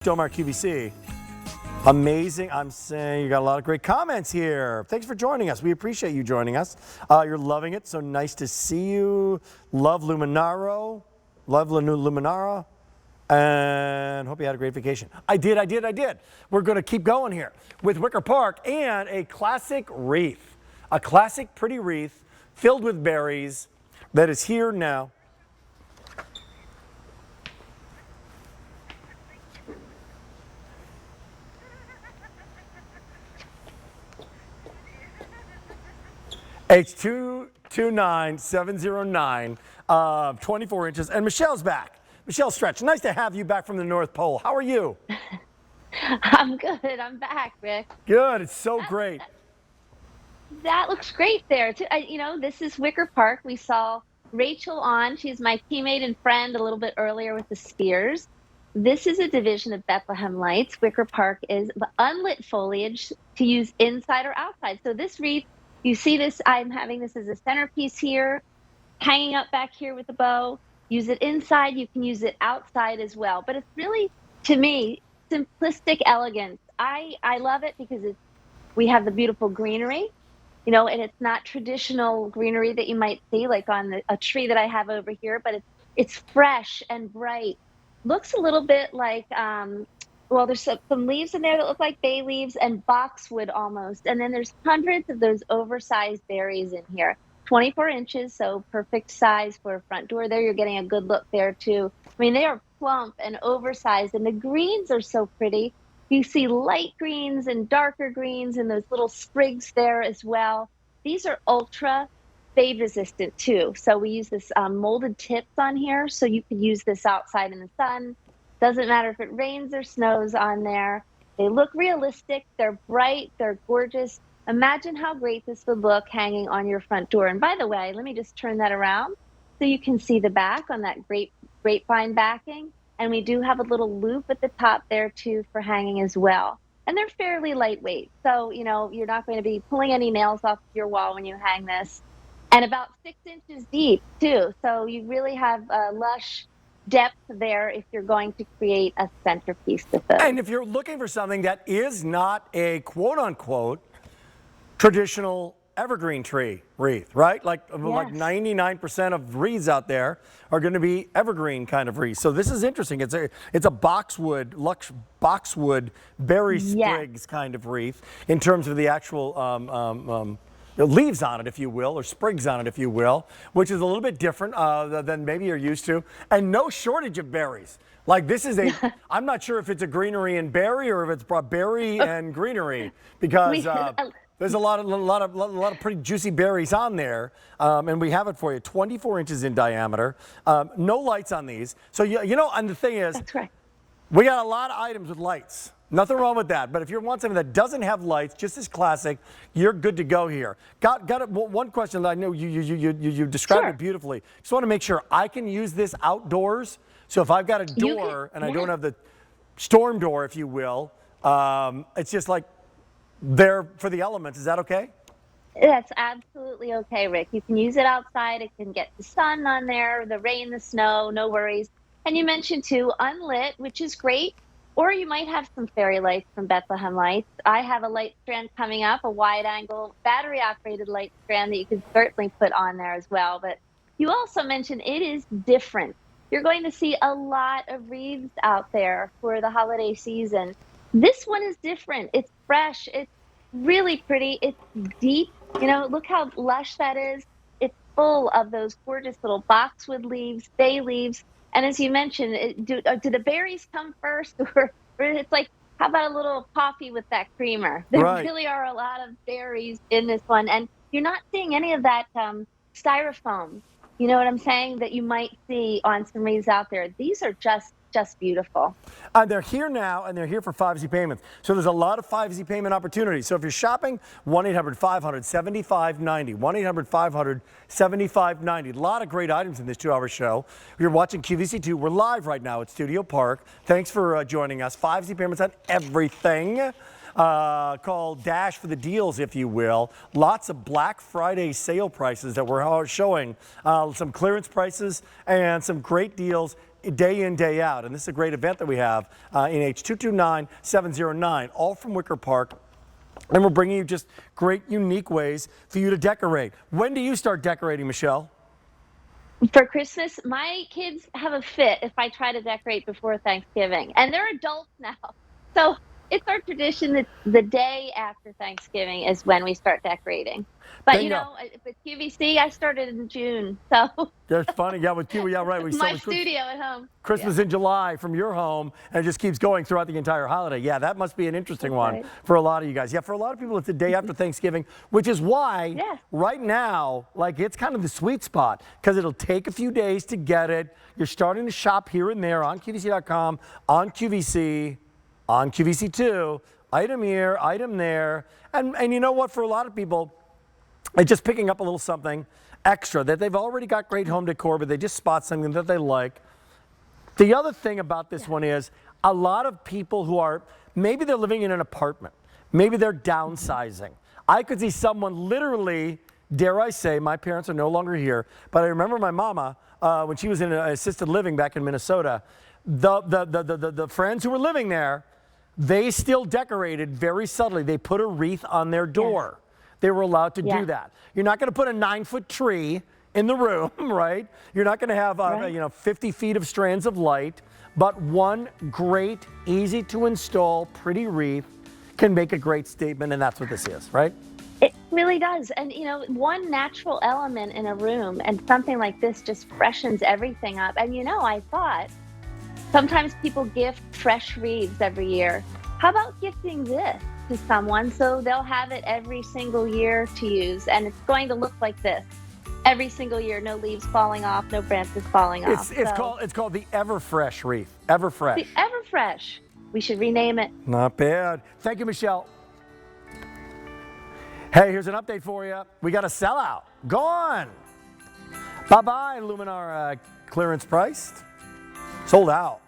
Domar QVC. Amazing. I'm saying you got a lot of great comments here. Thanks for joining us. We appreciate you joining us. You're loving it. So nice to see you. Love Luminaro. Love Luminara. And hope you had a great vacation. I did. We're going to keep going here with Wicker Park and a classic wreath. A classic pretty wreath filled with berries that is here now. H229709, 24 inches, and Michelle's back. Michelle Stretch, nice to have you back from the North Pole. How are you? I'm good. I'm back, Rick. Good. It's so great. That looks great there. This is Wicker Park. We saw Rachel on. She's my teammate and friend a little bit earlier with the Spears. This is a division of Bethlehem Lights. Wicker Park is the unlit foliage to use inside or outside. So this wreath, you see this, I'm having this as a centerpiece here, hanging up back here with the bow. Use it inside, you can use it outside as well. But it's really, to me, simplistic elegance. I love it because we have the beautiful greenery, and it's not traditional greenery that you might see like on a tree that I have over here, but it's fresh and bright. Looks a little bit like, there's some leaves in there that look like bay leaves and boxwood almost. And then there's hundreds of those oversized berries in here. 24 inches, so perfect size for a front door there. You're getting a good look there too. I mean, they are plump and oversized, and the greens are so pretty. You see light greens and darker greens and those little sprigs there as well. These are ultra fade resistant too. So we use this molded tips on here, so you could use this outside in the sun. Doesn't matter if it rains or snows on there. They look realistic. They're bright. They're gorgeous. Imagine how great this would look hanging on your front door. And by the way, let me just turn that around so you can see the back on that grapevine backing. And we do have a little loop at the top there too for hanging as well. And they're fairly lightweight. So, you're not going to be pulling any nails off your wall when you hang this. And about 6 inches deep too. So you really have a lush depth there if you're going to create a centerpiece with it. And if you're looking for something that is not a quote-unquote traditional evergreen tree wreath, right? Like 99% of wreaths out there are going to be evergreen kind of wreaths. So this is interesting. It's a boxwood, luxe boxwood berry sprigs kind of wreath in terms of the actual leaves on it, if you will, or sprigs on it, if you will, which is a little bit different than maybe you're used to. And no shortage of berries. Like this is I'm not sure if it's a greenery and berry or if it's berry and greenery, because there's a lot of pretty juicy berries on there, and we have it for you. 24 inches in diameter. No lights on these. So and the thing is, that's right. We got a lot of items with lights. Nothing wrong with that. But if you want something that doesn't have lights, just as classic, you're good to go here. Got one question that I know you described it beautifully. Just want to make sure I can use this outdoors. So if I've got a door and I don't have the storm door, if you will, it's just like there for the elements. Is that okay? That's absolutely okay, Rick. You can use it outside. It can get the sun on there, the rain, the snow, no worries. And you mentioned too, unlit, which is great. Or you might have some fairy lights from Bethlehem Lights. I have a light strand coming up, a wide angle battery operated light strand that you could certainly put on there as well. But you also mentioned it is different. You're going to see a lot of wreaths out there for the holiday season. This one is different. It's fresh. It's really pretty. It's deep. Look how lush that is. It's full of those gorgeous little boxwood leaves, bay leaves. And as you mentioned, do the berries come first, or it's like, how about a little coffee with that creamer? There really are a lot of berries in this one, and you're not seeing any of that styrofoam. You know what I'm saying? That you might see on some wreaths out there. These are just beautiful. They're here now, and they're here for 5Z payments. So there's a lot of 5Z payment opportunities. So if you're shopping, 1-800-500-7590. 1-800-500-7590. A lot of great items in this 2-hour show. You're watching QVC2. We're live right now at Studio Park. Thanks for joining us. 5Z payments on everything. Called Dash for the deals, if you will. Lots of Black Friday sale prices that we're showing. Some clearance prices and some great deals day in, day out. And this is a great event that we have in H229709, all from Wicker Park. And we're bringing you just great, unique ways for you to decorate. When do you start decorating, Michelle? For Christmas, my kids have a fit if I try to decorate before Thanksgiving, and they're adults now. So it's our tradition that the day after Thanksgiving is when we start decorating. But you know, with QVC, I started in June, so That's funny. Yeah, with Q, yeah, right. We my studio at home. Christmas in July from your home, and it just keeps going throughout the entire holiday. Yeah, that must be an interesting one for a lot of you guys. Yeah, for a lot of people, it's the day after Thanksgiving, which is why right now, like, it's kind of the sweet spot because it'll take a few days to get it. You're starting to shop here and there on QVC.com, on QVC, on QVC2, item here, item there. And you know what? For a lot of people, it's just picking up a little something extra that they've already got great home decor, but they just spot something that they like. The other thing about this one is a lot of people who are, maybe they're living in an apartment, maybe they're downsizing. I could see someone literally, dare I say, my parents are no longer here, but I remember my mama, when she was in assisted living back in Minnesota, the friends who were living there, they still decorated very subtly. They put a wreath on their door. They were allowed to do that. You're not going to put a 9-foot tree in the room, right? You're not going to have 50 feet of strands of light, but one great, easy to install, pretty wreath can make a great statement, and that's what this is, right? It really does. And you know, one natural element in a room and something like this just freshens everything up. And you know, I thought sometimes people gift fresh wreaths every year. How about gifting this to someone so they'll have it every single year to use, and it's going to look like this every single year, no leaves falling off, no branches falling off. It's called the Everfresh wreath. Everfresh. The Everfresh. We should rename it. Not bad. Thank you, Michelle. Hey, here's an update for you. We got a sellout. Gone. Bye-bye, Luminar clearance price. Sold out.